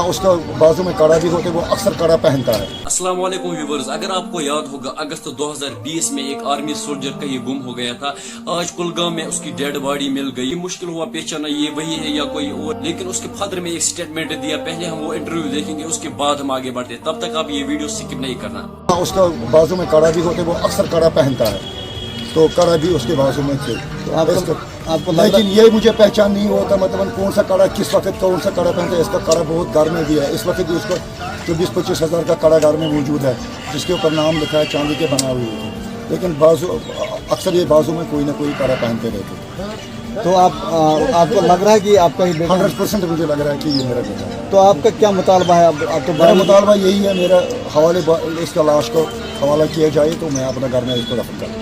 उसका बाजू में कड़ा भी होते, वो अक्सर कड़ा पहनता है। अस्सलाम वालेकुम व्यूअर्स, अगर आपको याद होगा अगस्त 2020 में एक आर्मी सोल्जर का ये गुम हो गया था। आज कुलगाम में उसकी डेड बॉडी मिल गई। मुश्किल हुआ पहचाना ये वही है या कोई और, लेकिन उसके फादर में एक स्टेटमेंट दिया। पहले हम वो इंटरव्यू देखेंगे, उसके बाद हम आगे बढ़ते। तब तक आप ये वीडियो स्किप नहीं करना। उसका बाजू में कड़ा भी होते, वो अक्सर कड़ा पहनता है, तो कड़ा भी उसके बाजू में थे। तो आपको लेकिन ये मुझे पहचान नहीं होता, मतलब कौन सा कड़ा किस वक्त कौन सा कड़ा पहनता है। इसका कड़ा बहुत घर में भी है। इस वक्त इसको 24-25 हज़ार का कड़ा घर में मौजूद है, जिसके ऊपर नाम लिखा है, चांदी के बना हुए थे। लेकिन बाजू अक्सर ये बाजू में कोई ना कोई कड़ा पहनते रहते। तो आपको लग रहा है कि आपका ही बेटा? 100% मुझे लग रहा है कि ये मेरा बेटा है। तो आपका क्या मुतालबा है? आप तो मेरा मुतालबा यही है, मेरा हवाले इसका लाश को हवाला किया जाए, तो मैं अपना घर में इसको दफन करूँ।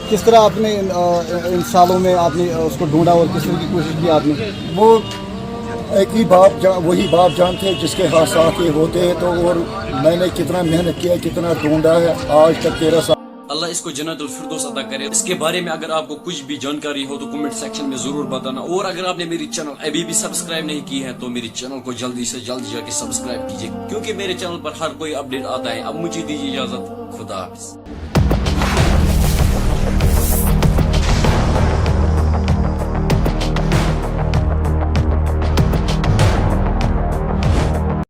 किस तरह आपने इन सालों में आपने उसको ढूंढा और किस तरह की कोशिश की आपने? वो एक ही वही बाप जानते हैं जिसके हाथ साथ ये होते हैं। तो और मैंने कितना मेहनत किया, कितना ढूंढा है, आज तक 13 साल। अल्लाह इसको जन्नतुल फिरदौस अता करे। इसके बारे में अगर आपको कुछ भी जानकारी हो तो कमेंट सेक्शन में जरूर बताना। और अगर आपने मेरी चैनल अभी भी सब्सक्राइब नहीं की है तो मेरी चैनल को जल्दी से जल्द जाके सब्सक्राइब कीजिए, क्योंकि मेरे चैनल पर हर कोई अपडेट आता है। अब मुझे दीजिए इजाजत। खुदा हाफिज।